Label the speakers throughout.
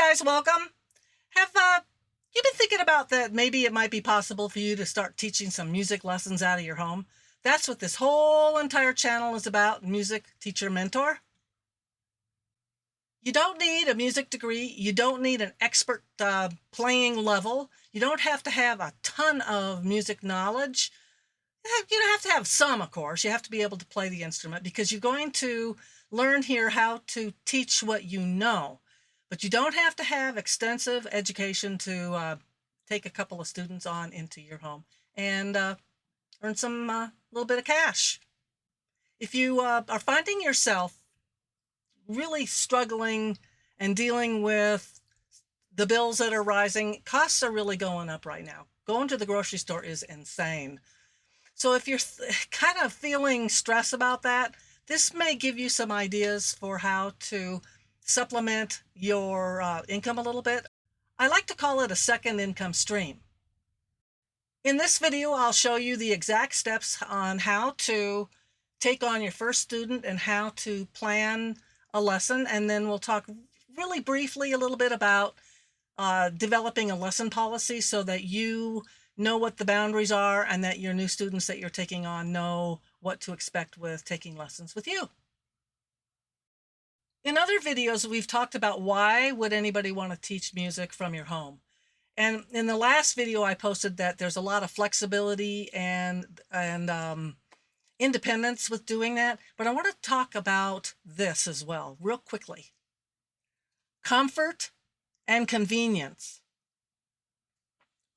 Speaker 1: guys, welcome. Have you been thinking about that maybe it might be possible for you to start teaching some music lessons out of your home? That's what this whole entire channel is about, Music Teacher Mentor. You don't need a music degree. You don't need an expert playing level. You don't have to have a ton of music knowledge. You don't have to have some, of course. You have to be able to play the instrument because you're going to learn here how to teach what you know. But you don't have to have extensive education to take a couple of students on into your home and earn some little bit of cash. If you are finding yourself really struggling and dealing with the bills that are rising, costs are really going up right now. Going to the grocery store is insane. So if you're kind of feeling stress about that, this may give you some ideas for how to supplement your income a little bit. I like to call it a second income stream. In this video, I'll show you the exact steps on how to take on your first student and how to plan a lesson. And then we'll talk really briefly a little bit about developing a lesson policy so that you know what the boundaries are and that your new students that you're taking on know what to expect with taking lessons with you. In other videos, we've talked about why would anybody want to teach music from your home. And in the last video, I posted that there's a lot of flexibility and independence with doing that. But I want to talk about this as well, real quickly. Comfort and convenience.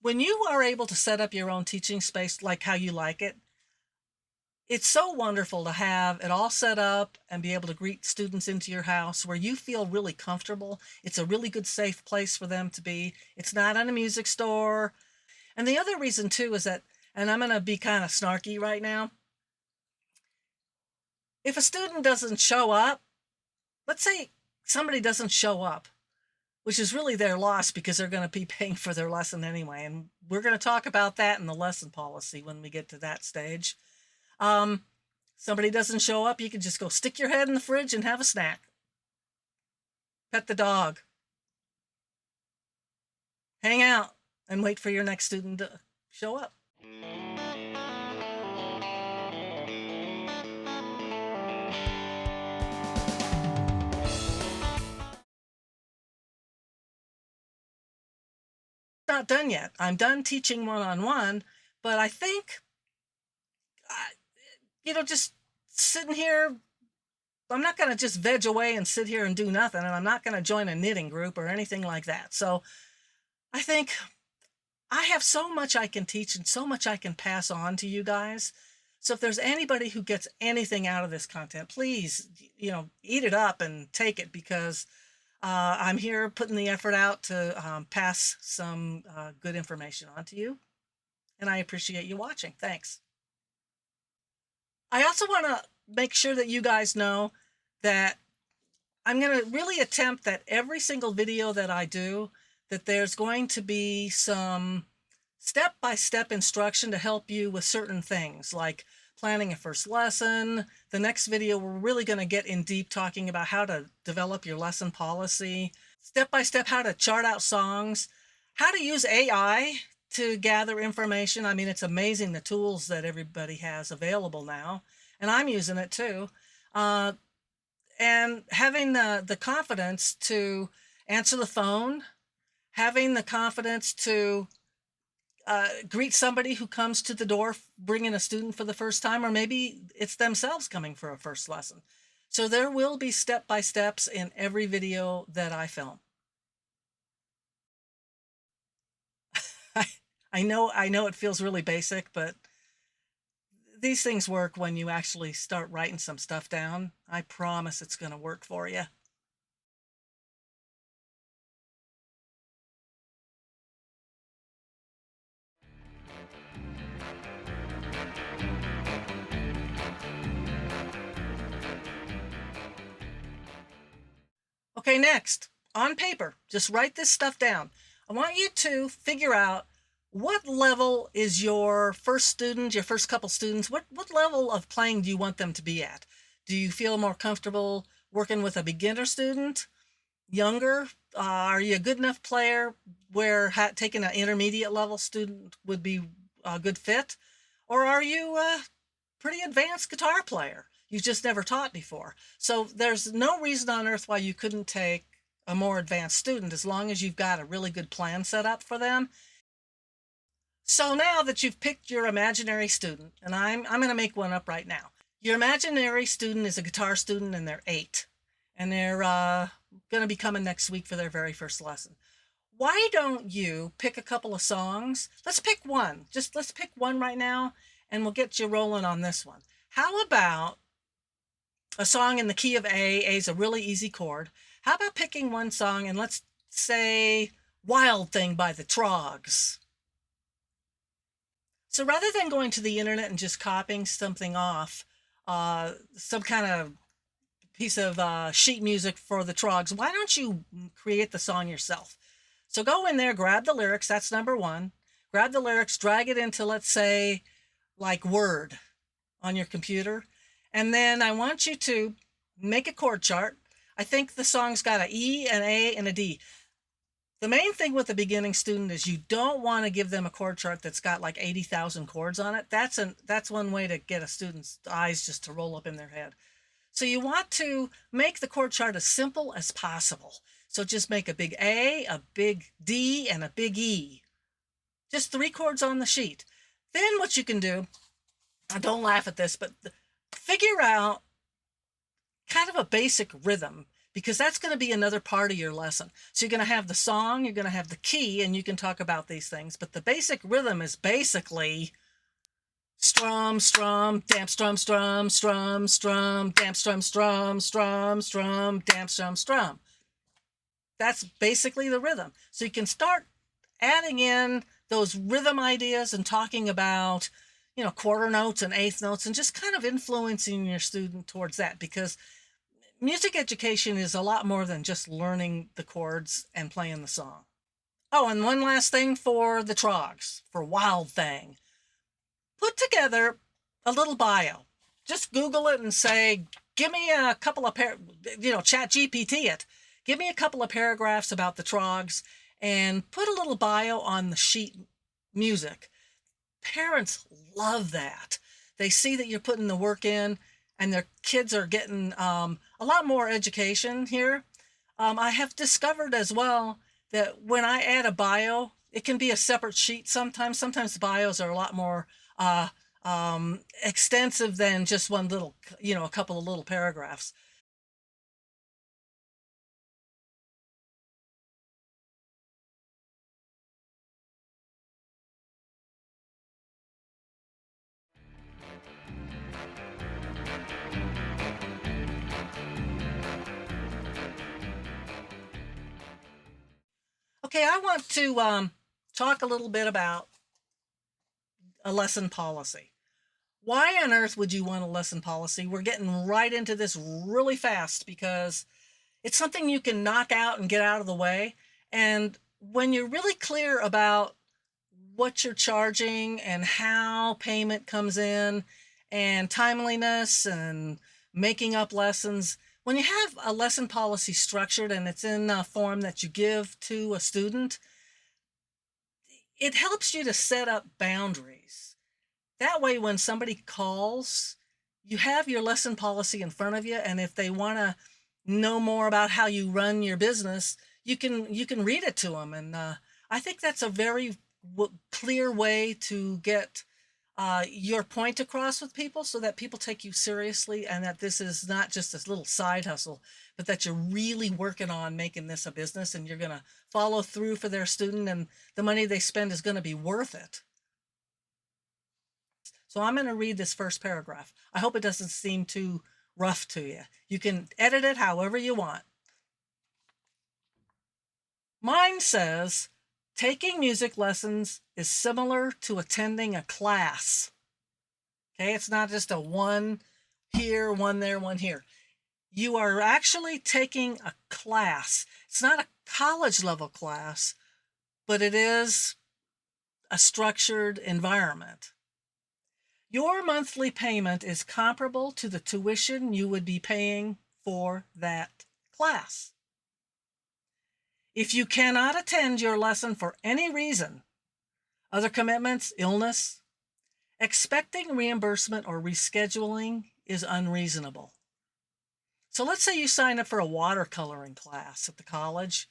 Speaker 1: When you are able to set up your own teaching space like how you like it, it's so wonderful to have it all set up and be able to greet students into your house where you feel really comfortable. It's a really good, safe place for them to be. It's not in a music store. And the other reason too is that, and I'm going to be kind of snarky right now, if a student doesn't show up, let's say somebody doesn't show up, which is really their loss because they're going to be paying for their lesson anyway. And we're going to talk about that in the lesson policy when we get to that stage. Somebody doesn't show up, you can just go stick your head in the fridge and have a snack. Pet the dog. Hang out and wait for your next student to show up. Not done yet. I'm done teaching one-on-one, but I think just sitting here, I'm not going to just veg away and sit here and do nothing, and I'm not going to join a knitting group or anything like that. So I think I have so much I can teach and so much I can pass on to you guys. So if there's anybody who gets anything out of this content, please, eat it up and take it because I'm here putting the effort out to pass some good information on to you. And I appreciate you watching. Thanks. I also want to make sure that you guys know that I'm going to really attempt that every single video that I do, that there's going to be some step-by-step instruction to help you with certain things like planning a first lesson. The next video, we're really going to get in deep talking about how to develop your lesson policy, step-by-step how to chart out songs, how to use AI to gather information. I mean, it's amazing the tools that everybody has available now, and I'm using it too. And having the confidence to answer the phone, having the confidence to greet somebody who comes to the door bringing a student for the first time, or maybe it's themselves coming for a first lesson. So there will be step-by-steps in every video that I film. I know it feels really basic, but these things work when you actually start writing some stuff down. I promise it's going to work for you. Okay, next, on paper, just write this stuff down. I want you to figure out what level is your first student, your first couple students, what level of playing do you want them to be at? Do you feel more comfortable working with a beginner student? younger? Are you a good enough player where taking an intermediate level student would be a good fit? Or are you a pretty advanced guitar player? You just never taught before. So there's no reason on earth why you couldn't take a more advanced student as long as you've got a really good plan set up for them. So now that you've picked your imaginary student, and I'm going to make one up right now. Your imaginary student is a guitar student and they're 8. And they're going to be coming next week for their very first lesson. Why don't you pick a couple of songs? Let's pick one. Just let's pick one right now and we'll get you rolling on this one. How about a song in the key of A? A is a really easy chord. How about picking one song and let's say Wild Thing by the Trogs? So rather than going to the internet and just copying something off, some kind of piece of sheet music for the Trogs, why don't you create the song yourself? So go in there, grab the lyrics, that's number one. Grab the lyrics, drag it into, let's say, like Word on your computer. And then I want you to make a chord chart. I think the song's got an E, an A, and a D. The main thing with a beginning student is you don't want to give them a chord chart that's got like 80,000 chords on it. That's one way to get a student's eyes just to roll up in their head. So you want to make the chord chart as simple as possible. So just make a big A, a big D, and a big E. Just 3 chords on the sheet. Then what you can do, don't laugh at this, but figure out kind of a basic rhythm, because that's going to be another part of your lesson. So you're going to have the song, you're going to have the key, and you can talk about these things. But the basic rhythm is basically strum, strum, damp, strum, strum, strum, strum, damp, strum, strum, strum, strum, damp, strum, strum. That's basically the rhythm. So you can start adding in those rhythm ideas and talking about, quarter notes and eighth notes and just kind of influencing your student towards that, because music education is a lot more than just learning the chords and playing the song. Oh, and one last thing for the Trogs, for Wild Thing. Put together a little bio. Just Google it and say, give me a couple of, chat GPT it. Give me a couple of paragraphs about the Trogs and put a little bio on the sheet music. Parents love that. They see that you're putting the work in and their kids are getting a lot more education here. I have discovered as well that when I add a bio, it can be a separate sheet sometimes. Sometimes the bios are a lot more extensive than just one little, a couple of little paragraphs. Okay, I want to talk a little bit about a lesson policy. Why on earth would you want a lesson policy? We're getting right into this really fast because it's something you can knock out and get out of the way. And when you're really clear about what you're charging and how payment comes in and timeliness and making up lessons, when you have a lesson policy structured and it's in a form that you give to a student, it helps you to set up boundaries. That way, when somebody calls, you have your lesson policy in front of you, and if they want to know more about how you run your business, you can read it to them. And I think that's a very clear way to get your point across with people, so that people take you seriously and that this is not just this little side hustle, but that you're really working on making this a business and you're going to follow through for their student, and the money they spend is going to be worth it. So I'm going to read this first paragraph. I hope it doesn't seem too rough to you. You can edit it however you want. Mine says, taking music lessons is similar to attending a class. Okay, it's not just a one here, one there, one here. You are actually taking a class. It's not a college level class, but it is a structured environment. Your monthly payment is comparable to the tuition you would be paying for that class. If you cannot attend your lesson for any reason, other commitments, illness, expecting reimbursement or rescheduling is unreasonable. So let's say you sign up for a watercoloring class at the college.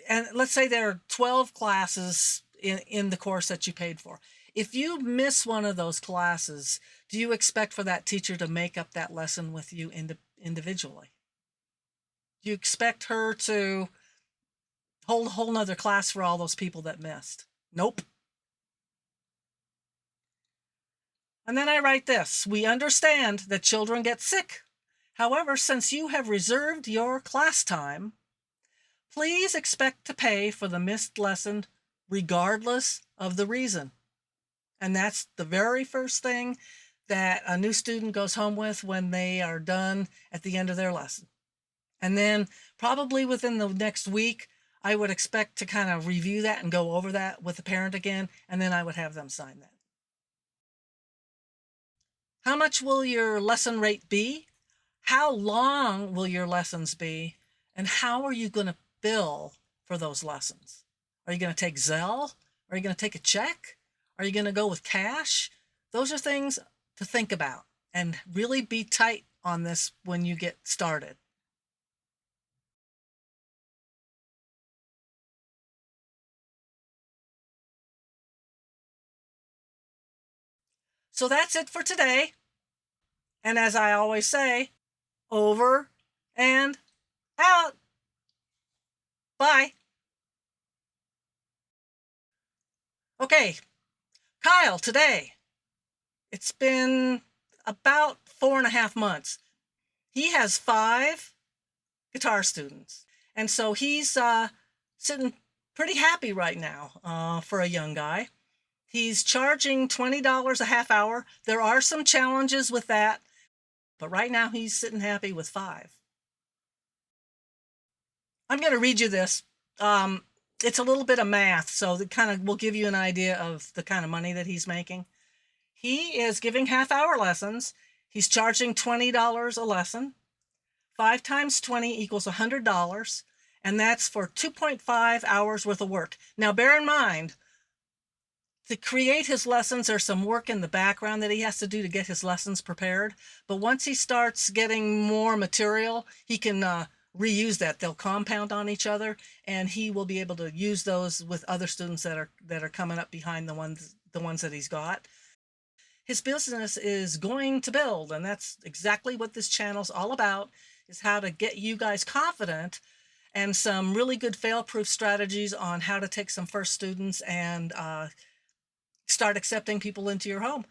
Speaker 1: And let's say there are 12 classes in the course that you paid for. If you miss one of those classes, do you expect for that teacher to make up that lesson with you individually? Do you expect her to hold a whole nother class for all those people that missed? Nope. And then I write this: we understand that children get sick. However, since you have reserved your class time, please expect to pay for the missed lesson regardless of the reason. And that's the very first thing that a new student goes home with when they are done at the end of their lesson. And then probably within the next week, I would expect to kind of review that and go over that with the parent again, and then I would have them sign that. How much will your lesson rate be? How long will your lessons be? And how are you going to bill for those lessons? Are you going to take Zelle? Are you going to take a check? Are you going to go with cash? Those are things to think about, and really be tight on this when you get started. So that's it for today. And as I always say, over and out. Bye. Okay, Kyle, today, it's been about 4.5 months. He has 5 guitar students. And so he's sitting pretty happy right now for a young guy. He's charging $20 a half hour. There are some challenges with that, but right now he's sitting happy with 5. I'm going to read you this. It's a little bit of math, so that kind of will give you an idea of the kind of money that he's making. He is giving half-hour lessons. He's charging $20 a lesson. 5 times 20 equals $100, and that's for 2.5 hours worth of work. Now, bear in mind, to create his lessons, there's some work in the background that he has to do to get his lessons prepared. But once he starts getting more material, he can reuse that. They'll compound on each other, and he will be able to use those with other students that are coming up behind the ones that he's got. His business is going to build, and that's exactly what this channel's all about, is how to get you guys confident, and some really good fail-proof strategies on how to take some first students and start accepting people into your home.